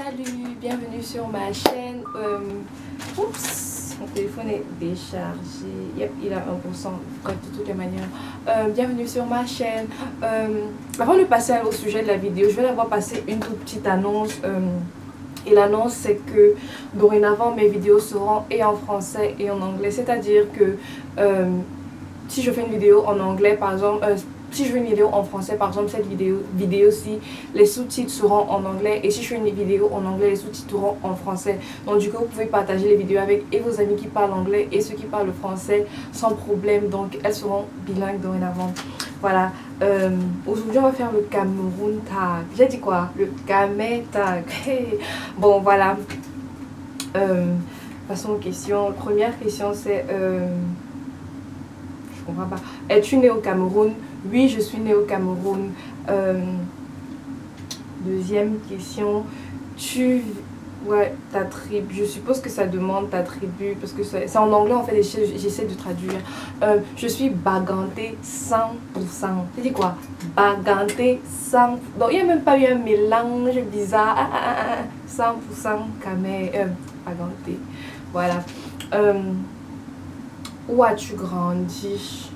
Salut, bienvenue sur ma chaîne. Oups, mon téléphone est déchargé. Yep, il a 1%. Bref, de toutes les manières. Bienvenue sur ma chaîne. Avant de passer au sujet de la vidéo, je vais d'abord passer une toute petite annonce. Et l'annonce, c'est que dorénavant, mes vidéos seront et en français et en anglais. C'est-à-dire que si je fais une vidéo en anglais, par exemple, si je fais une vidéo en français, par exemple, cette vidéo-ci, les sous-titres seront en anglais. Et si je fais une vidéo en anglais, les sous-titres seront en français. Donc, du coup, vous pouvez partager les vidéos avec et vos amis qui parlent anglais et ceux qui parlent le français sans problème. Donc, elles seront bilingues dorénavant. Voilà. Aujourd'hui, on va faire le Cameroun tag. J'ai dit quoi? Le Camé tag. Bon, voilà. Passons aux questions. Première question, c'est... je comprends pas. Es-tu né au Cameroun? Oui, je suis née au Cameroun. Deuxième question. Ouais, ta tribu. Je suppose que ça demande ta tribu. Parce que c'est en anglais, en fait, j'essaie de traduire. Je suis baganté 100%. Tu dis quoi? Baganté 100%. Donc, il n'y a même pas eu un mélange bizarre. 100% camé. Baganté. Voilà. Où as-tu grandi?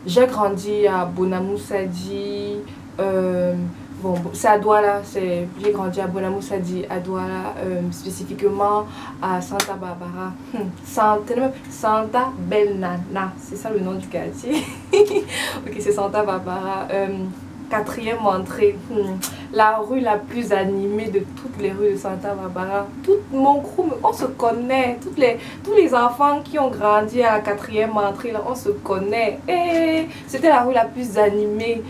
J'ai grandi à Bonamoussadi. Bon, c'est à Douala. J'ai grandi à Bonamoussadi, à Douala, spécifiquement à Santa Barbara. Santa Belnana, c'est ça le nom du quartier. Ok, c'est Santa Barbara. Quatrième entrée, la rue la plus animée de toutes les rues de Santa Barbara. Tout mon crew, on se connaît. Tous les enfants qui ont grandi à la quatrième entrée, là, on se connaît. Et c'était la rue la plus animée.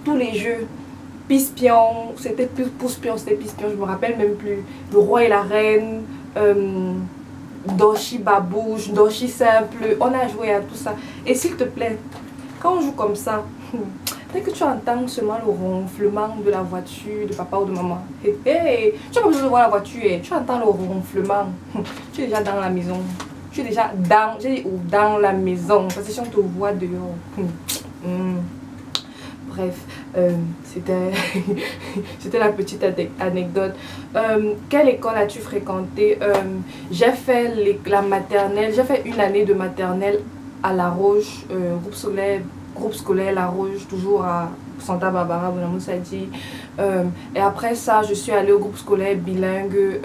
Tous les jeux. Pispion, c'était plus Pouspion, c'était Pispion, je me rappelle même plus. Le roi et la reine, Doshi Babouche, Doshi Simple. On a joué à tout ça. Et s'il te plaît, quand on joue comme ça, dès que tu entends seulement le ronflement de la voiture de papa ou de maman, tu n'as pas besoin de voir la voiture, tu entends le ronflement, tu es déjà dans la maison, tu es déjà dans la maison, parce que si on te voit dehors. Bref, c'était la petite anecdote. Quelle école as-tu fréquenté? J'ai fait la maternelle, j'ai fait une année de maternelle à La Roche, groupe scolaire La Roche, toujours à Santa Barbara, Bonamoussadi. Et après ça, je suis allée au groupe scolaire bilingue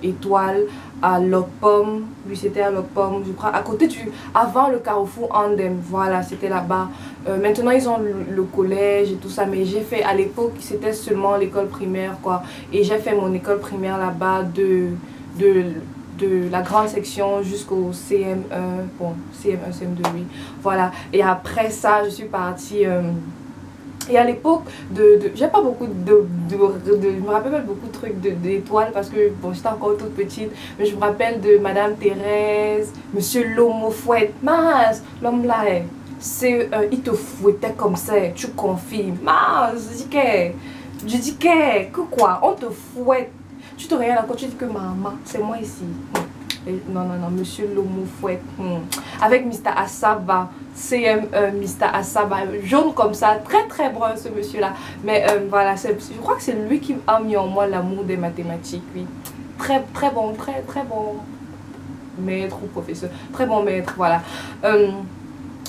Étoile à Lopom. Lui, c'était à Lopom, je crois, à côté avant le carrefour Andem. Voilà, c'était là-bas. Maintenant, ils ont le collège et tout ça, mais j'ai fait, à l'époque, c'était seulement l'école primaire, quoi. Et j'ai fait mon école primaire là-bas de la grande section jusqu'au CM1, bon, CM1, CM2, oui, voilà. Et après ça, je suis partie, et à l'époque, j'ai pas beaucoup je me rappelle pas beaucoup de trucs d'étoiles parce que, bon, j'étais encore toute petite, mais je me rappelle de Madame Thérèse, Monsieur Lomofouette, mince, l'homme là, il te fouettait comme ça, tu confirmes, mince, je dis que quoi, on te fouette. Tu te regardes quand tu dis que maman, c'est moi ici. Non, Monsieur Lomofouette. Avec Mr. Asaba, Mr. Asaba, jaune comme ça, très très brun ce monsieur-là. Mais voilà, je crois que c'est lui qui a mis en moi l'amour des mathématiques, oui. Très très bon maître ou professeur. Très bon maître, voilà.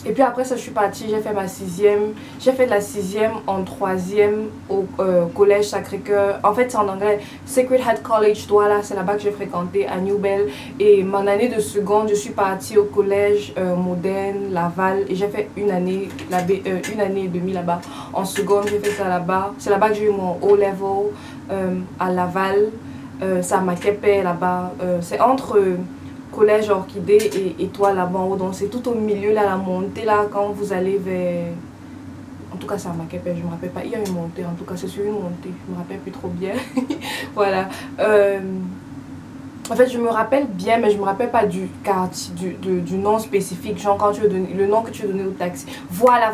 Et puis après ça, je suis partie, j'ai fait ma sixième. J'ai fait de la sixième en troisième au collège Sacré-Cœur. En fait, c'est en anglais. Sacred Heart College, Douala, c'est là-bas que j'ai fréquenté à New Bell. Et mon année de seconde, je suis partie au collège Moderne, Laval. Et j'ai fait une année et demie là-bas. En seconde, j'ai fait ça là-bas. C'est là-bas que j'ai eu mon O-level à Laval. C'est à Makepe là-bas. C'est entre... collège Orchidée et Étoile là-bas en haut, donc c'est tout au milieu là, la montée là, quand vous allez vers, en tout cas c'est à Makepe, je me rappelle pas, il y a une montée, en tout cas c'est sur une montée, je me rappelle plus trop bien. Voilà, en fait je me rappelle bien, mais je me rappelle pas du quartier, du nom spécifique, genre quand tu veux donner le nom que tu veux donner au taxi. Voilà,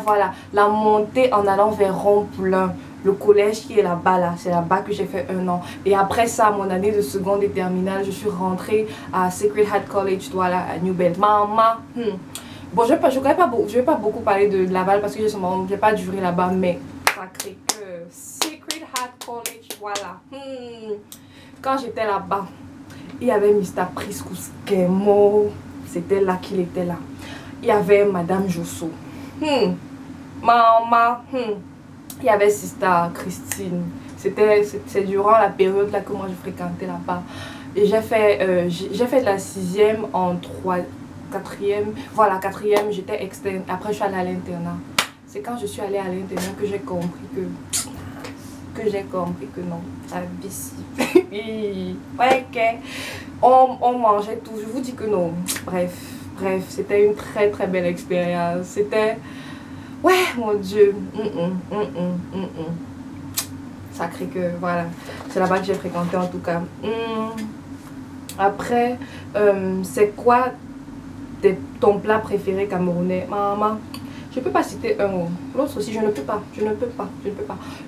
la montée en allant vers Rond-Poulain. Le collège qui est là-bas, là, c'est là-bas que j'ai fait un an. Et après ça, mon année de seconde et terminale, je suis rentrée à Sacred Heart College, voilà, à New Bell. Maman, Bon, je vais pas beaucoup parler de Laval parce que j'ai pas duré là-bas, mais Sacré-Cœur. Sacred Heart College, voilà. Quand j'étais là-bas, il y avait Mr. Priscus Kemo, c'était là qu'il était là. Il y avait Madame Josso, Maman, il y avait Sister Christine. C'est durant la période là que moi je fréquentais là-bas. Et j'ai fait de la 6e en 4e. Voilà, 4e, j'étais externe. Après, je suis allée à l'internat. C'est quand je suis allée à l'internat que j'ai compris que non, la vie. Ouais, ok. On mangeait tout. Je vous dis que non. Bref, c'était une très très belle expérience. C'était... Ouais, mon Dieu. Sacré que, voilà. C'est là-bas que j'ai fréquenté en tout cas. Après, c'est quoi ton plat préféré camerounais? Maman, je ne peux pas citer un mot. L'autre aussi, je ne peux pas.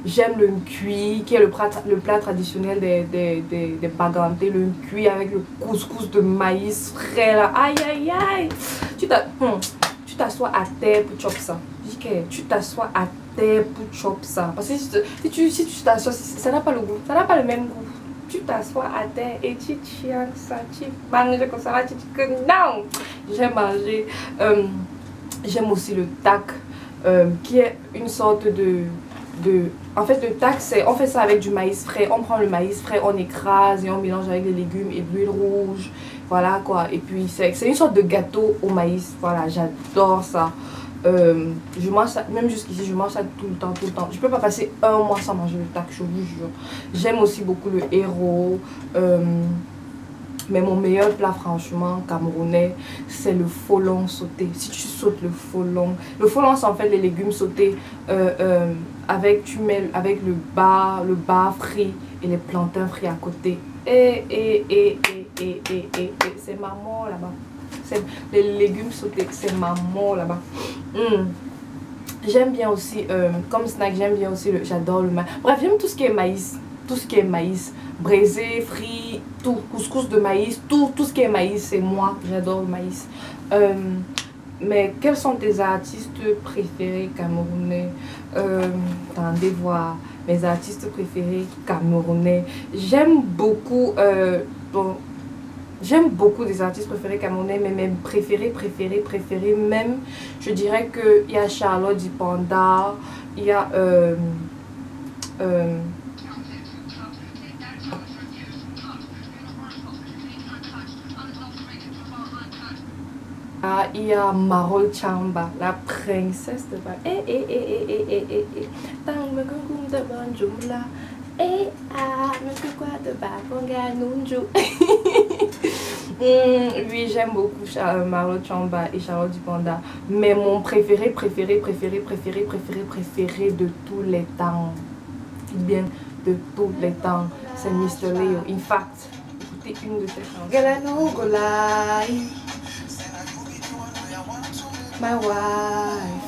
J'aime le cuit, qui est le plat traditionnel des Bagantés. Le cuit avec le couscous de maïs frais là. Aïe, aïe, aïe. Tu t'assois à terre pour chop ça. Je dis que tu t'assois à terre pour chop ça. Parce que si tu t'assois, ça n'a pas le goût. Ça n'a pas le même goût. Tu t'assois à terre et tu tiens ça, tu manges comme ça, tu dis que non. J'aime manger. J'aime aussi le tac, qui est une sorte en fait, le tac, on fait ça avec du maïs frais. On prend le maïs frais, on écrase et on mélange avec les légumes et l'huile rouge. Voilà quoi. Et puis, c'est une sorte de gâteau au maïs. Voilà, j'adore ça. Je mange ça, même jusqu'ici, je mange ça tout le temps. Je peux pas passer un mois sans manger le tac, je vous jure. J'aime aussi beaucoup le héros. Mais mon meilleur plat, franchement, camerounais, c'est le folon sauté. Si tu sautes le folon, c'est en fait les légumes sautés tu mets avec le bar frit et les plantains frits à côté. C'est maman là-bas. Les légumes sautés, c'est maman là-bas. J'aime bien aussi, comme snack, j'adore le maïs. Bref, j'aime tout ce qui est maïs. Tout ce qui est maïs, braisé, frit, tout, couscous de maïs, tout ce qui est maïs, c'est moi, j'adore le maïs. Mais quels sont tes artistes préférés camerounais? Attendez voir, mes artistes préférés camerounais. J'aime beaucoup des artistes préférés camerounais, mais mes préférés même, je dirais qu'il y a Charlotte Dipanda, il y a... il y a Marol Chamba, la princesse de Bal. Oui, j'aime beaucoup Marol Chamba et Charlotte Dupanda. Mais mon préféré de tous les temps, bien de tous les temps, c'est Mr. Leo. In fact, écoutez une de ses chansons. My wife.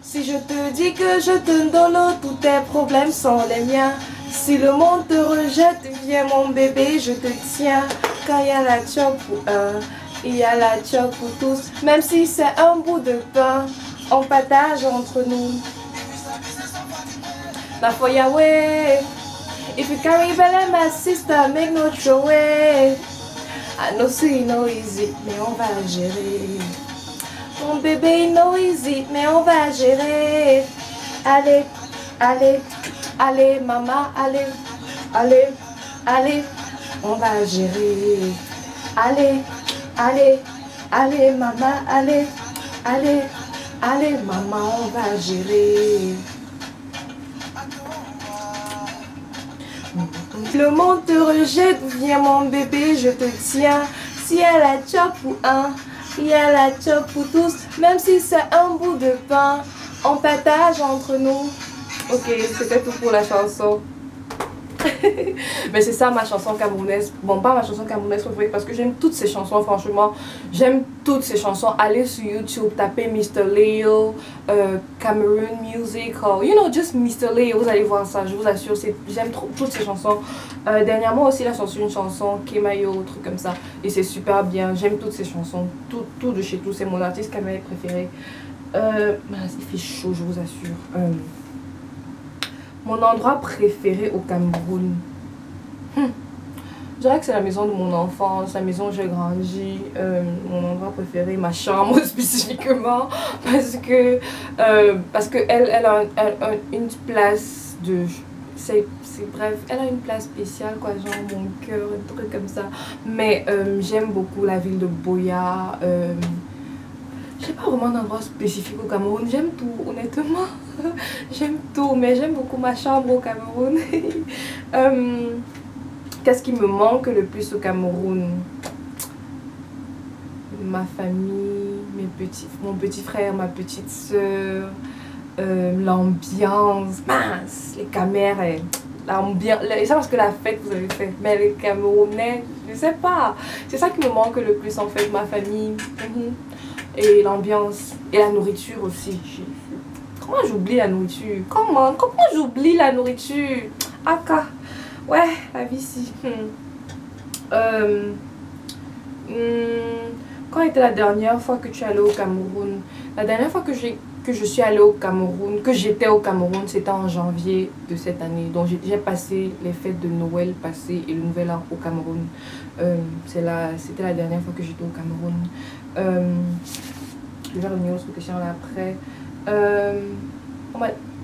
Si je te dis que je te donne, tous tes problèmes sont les miens. Si le monde te rejette, viens mon bébé, je te tiens. Quand il y a la chop pour un, il y a la chop pour tous. Même si c'est un bout de pain, on partage entre nous. Now for Yahweh, if you carry belly, my sister, make no throw away. I know see no easy, mais on va gérer. Mon bébé no easy, mais on va gérer. Allez, allez, allez, maman, allez, allez, allez, on va gérer. Allez, allez, allez, maman, allez, allez, allez, maman, on va gérer. Le monde te rejette, viens mon bébé, je te tiens. Si elle a chop ou un, il y a la chop pour tous. Même si c'est un bout de pain, on partage entre nous. Ok, c'était tout pour la chanson. Mais c'est ça ma chanson camerounaise. Bon, pas ma chanson camerounaise préférée parce que j'aime toutes ces chansons, franchement. J'aime toutes ces chansons. Allez sur YouTube, tapez Mr. Leo, Cameroon Music, or, you know, just Mr. Leo. Vous allez voir ça, je vous assure. J'aime trop toutes ces chansons. Dernièrement aussi, il a sorti une chanson, Kemayo, truc comme ça. Et c'est super bien. J'aime toutes ces chansons. Tout de chez tout. C'est mon artiste camerounais préféré. Il fait chaud, je vous assure. Mon endroit préféré au Cameroun. Je dirais que c'est la maison de mon enfance, la maison où j'ai grandi, mon endroit préféré, ma chambre spécifiquement, parce que elle a une place de, bref, elle a une place spéciale quoi, genre mon cœur, un truc comme ça. Mais j'aime beaucoup la ville de Boya. J'ai pas vraiment d'endroit spécifique au Cameroun, j'aime tout honnêtement. J'aime tout, mais j'aime beaucoup ma chambre au Cameroun. Qu'est-ce qui me manque le plus au Cameroun? Ma famille, mon petit frère, ma petite soeur, l'ambiance, mince, les caméras, l'ambiance, ça parce que la fête vous avez fait, mais les Camerounais, je sais pas, c'est ça qui me manque le plus en fait, ma famille, et l'ambiance, et la nourriture aussi. Comment j'oublie la nourriture? Comment j'oublie la nourriture? Aka. Ouais, la vie ici. Quand était la dernière fois que tu es allé au Cameroun? La dernière fois que je suis allée au Cameroun, que j'étais au Cameroun, c'était en janvier de cette année. Donc j'ai passé les fêtes de Noël passées et le Nouvel An au Cameroun. C'était la dernière fois que j'étais au Cameroun. Je vais revenir sur question là après.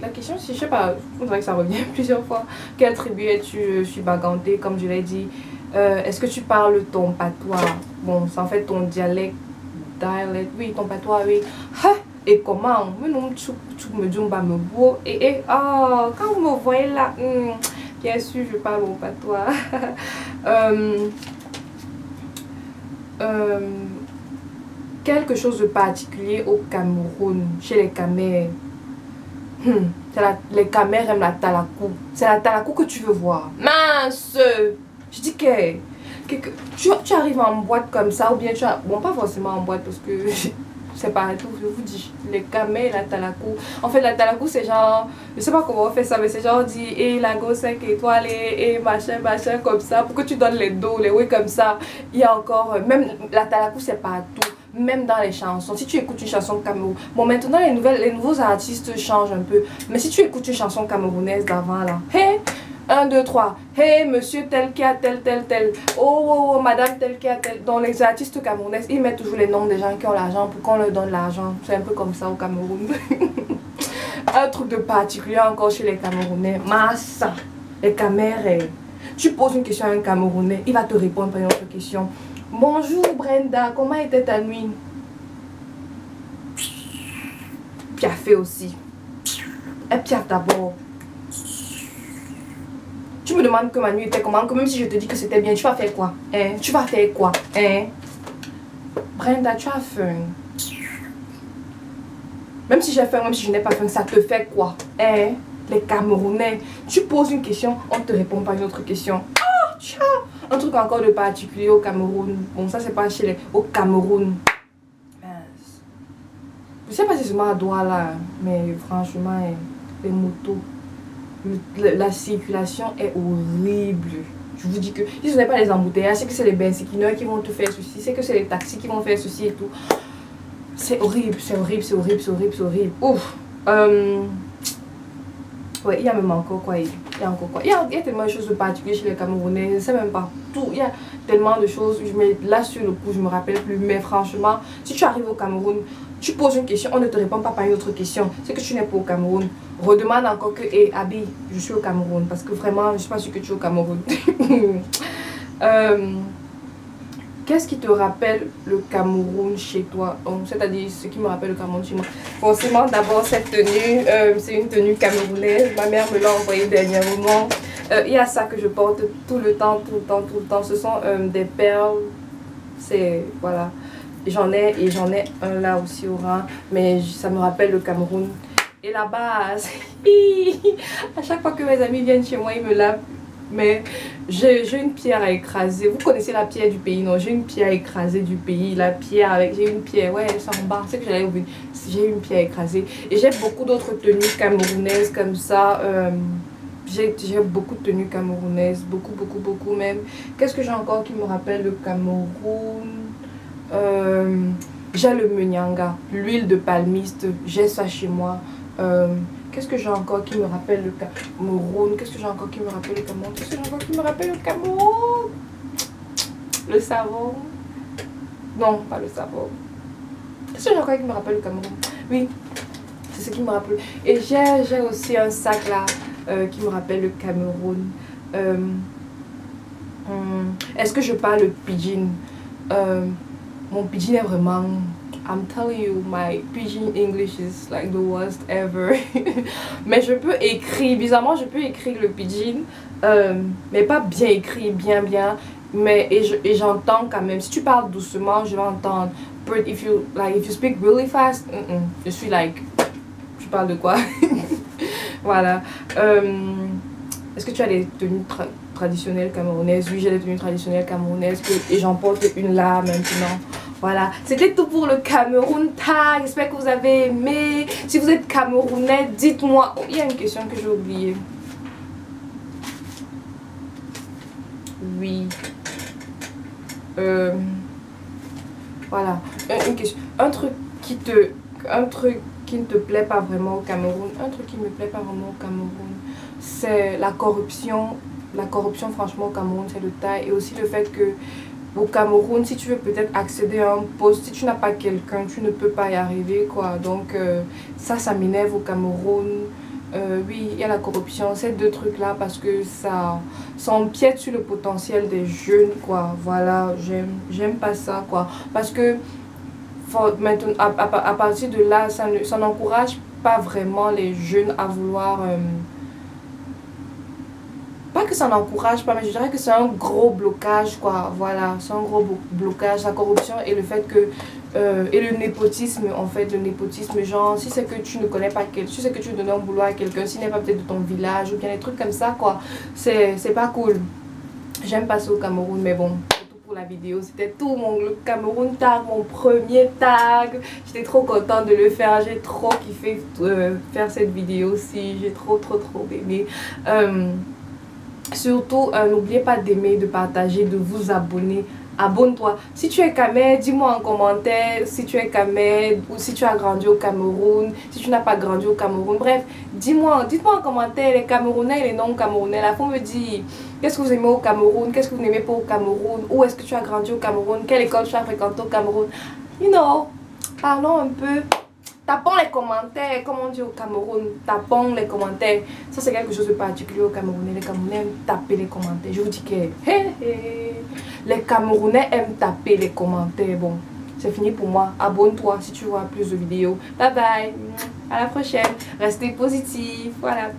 La question, si je sais pas, on dirait que ça revient plusieurs fois. Quelle tribu es-tu? Je suis Baganté, comme je l'ai dit. Est-ce que tu parles ton patois? Bon, c'est en fait ton dialecte. Oui, ton patois, oui. Ha! Et comment? Tu me dis, on va me beau. Quand vous me voyez là, bien sûr, je parle mon patois. Quelque chose de particulier au Cameroun, chez les Camers. Les Camers aiment la talakou. C'est la talakou que tu veux voir. Mince! Je dis que tu arrives en boîte comme ça, ou bien tu as. Bon, pas forcément en boîte parce que c'est pas tout. Je vous dis, les Camers, la talakou. En fait, la talakou, c'est genre. Je sais pas comment on fait ça, mais c'est genre dit, la go 5 étoiles, machin, comme ça, pour que tu donnes les dos, les oui, comme ça. Il y a encore. Même la talakou, c'est pas tout. Même dans les chansons, si tu écoutes une chanson camerounaise, bon maintenant les nouveaux artistes changent un peu, mais si tu écoutes une chanson camerounaise d'avant là, hey, 1, 2, 3, hey monsieur tel qui a tel, oh madame tel qui a tel, dans les artistes camerounais, ils mettent toujours les noms des gens qui ont l'argent pour qu'on leur donne l'argent, c'est un peu comme ça au Cameroun. Un truc de particulier encore chez les Camerounais, massa, les Camères, tu poses une question à un Camerounais, il va te répondre par une autre question. Bonjour Brenda, comment était ta nuit? Piafé aussi. Et piaf d'abord. Tu me demandes que ma nuit était comment, que même si je te dis que c'était bien, tu vas faire quoi? Hein? Tu vas faire quoi? Hein? Brenda, tu as faim. Même si j'ai faim, même si je n'ai pas faim, ça te fait quoi? Hein? Les Camerounais, tu poses une question, on te répond par une autre question. Ah, tiens! Un truc encore de particulier au Cameroun. Bon, ça, c'est pas chez les. Au Cameroun. Je sais pas si c'est seulement à Douala, mais franchement, les motos, la circulation est horrible. Je vous dis que si ce n'est pas les embouteillages, c'est que c'est les benzineurs qui vont te faire ceci, c'est que c'est les taxis qui vont faire ceci et tout. C'est horrible, c'est horrible, c'est horrible, c'est horrible, c'est horrible. Ouf. Ouais, il y a même encore quoi. Il y a encore quoi. Il y a tellement de choses de particulier chez les Camerounais. Je ne sais même pas tout. Il y a tellement de choses. Là, sur le coup, je ne me rappelle plus. Mais franchement, si tu arrives au Cameroun, tu poses une question, on ne te répond pas par une autre question. C'est que tu n'es pas au Cameroun. Redemande encore que, Abby, je suis au Cameroun. Parce que vraiment, je ne suis pas sûre que tu es au Cameroun. Qu'est-ce qui te rappelle le Cameroun chez toi? C'est-à-dire ce qui me rappelle le Cameroun chez moi. Forcément, d'abord, cette tenue, c'est une tenue camerounaise. Ma mère me l'a envoyée dernièrement. Il y a ça que je porte tout le temps. Ce sont des perles. C'est, voilà. J'en ai un là aussi au rein. Mais ça me rappelle le Cameroun. Et là-bas, à chaque fois que mes amis viennent chez moi, ils me lavent. Mais j'ai une pierre à écraser. Vous connaissez la pierre du pays, non? J'ai une pierre à écraser du pays. La pierre avec... J'ai une pierre, ouais, c'est en bas. C'est que j'allais ouvrir. J'ai une pierre à écraser. Et j'ai beaucoup d'autres tenues camerounaises comme ça. J'ai beaucoup de tenues camerounaises. Beaucoup même. Qu'est-ce que j'ai encore qui me rappelle le Cameroun? J'ai le menyanga, l'huile de palmiste. J'ai ça chez moi. Qu'est-ce que j'ai encore qui me rappelle le Cameroun? Qu'est-ce que j'ai encore qui me rappelle le Cameroun? Qu'est-ce que j'ai encore qui me rappelle le Cameroun? Le savon. Non, pas le savon. Qu'est-ce que j'ai encore qui me rappelle le Cameroun? Oui, c'est ce qui me rappelle. Et j'ai aussi un sac là qui me rappelle le Cameroun. Est-ce que je parle le pidgin? Mon pidgin est vraiment... I'm telling you, my pidgin English is like the worst ever. Mais je peux écrire, bizarrement je peux écrire le pidgin, mais pas bien écrit, bien. Mais et j'entends quand même. Si tu parles doucement, je vais entendre. But if you speak really fast, je suis like, tu parles de quoi? Voilà. Est-ce que tu as des tenues traditionnelles camerounaises? Oui, j'ai des tenues traditionnelles camerounaises et j'en porte une là maintenant. Voilà, c'était tout pour le Cameroun Tag. J'espère que vous avez aimé. Si vous êtes camerounais, dites-moi. Oh, il y a une question que j'ai oubliée. Oui. Voilà, une question. Un truc qui ne te plaît pas vraiment au Cameroun. Un truc qui me plaît pas vraiment au Cameroun, c'est la corruption. La corruption, franchement, au Cameroun, c'est le tas. Et aussi le fait que au Cameroun, si tu veux peut-être accéder à un poste, si tu n'as pas quelqu'un, tu ne peux pas y arriver, quoi. Donc, ça m'énerve au Cameroun. Oui, il y a la corruption, ces deux trucs-là, parce que ça empiète sur le potentiel des jeunes, quoi. Voilà, j'aime pas ça, quoi. Parce que, maintenant, à partir de là, ça n'encourage pas vraiment les jeunes à vouloir... pas que ça n'encourage pas, mais je dirais que c'est un gros blocage, quoi. Voilà, c'est un gros blocage, la corruption et le fait que... et le népotisme, en fait, le népotisme, genre, si c'est que tu ne connais pas quelqu'un, si c'est que tu veux donner un boulot à quelqu'un, s'il n'est pas peut-être de ton village, ou bien des trucs comme ça, quoi, c'est pas cool. J'aime passer au Cameroun, mais bon, c'est tout pour la vidéo. C'était tout, le Cameroun tag, mon premier tag. J'étais trop contente de le faire, j'ai trop kiffé faire cette vidéo aussi, j'ai trop aimé. Surtout, n'oubliez pas d'aimer, de partager, de vous abonner. Abonne-toi. Si tu es Camé, dis-moi en commentaire si tu es Camé ou si tu as grandi au Cameroun, si tu n'as pas grandi au Cameroun. Bref, dites-moi en commentaire les Camerounais et les non-Camerounais. Là, faut me dire qu'est-ce que vous aimez au Cameroun, qu'est-ce que vous n'aimez pas au Cameroun, où est-ce que tu as grandi au Cameroun, quelle école tu as fréquenté au Cameroun. You know, parlons un peu. Tapons les commentaires, comme on dit au Cameroun, tapons les commentaires. Ça, c'est quelque chose de particulier au Camerounais. Les Camerounais aiment taper les commentaires. Je vous dis que les Camerounais aiment taper les commentaires. Bon, c'est fini pour moi. Abonne-toi si tu vois plus de vidéos. Bye bye. À la prochaine. Restez positifs. Voilà.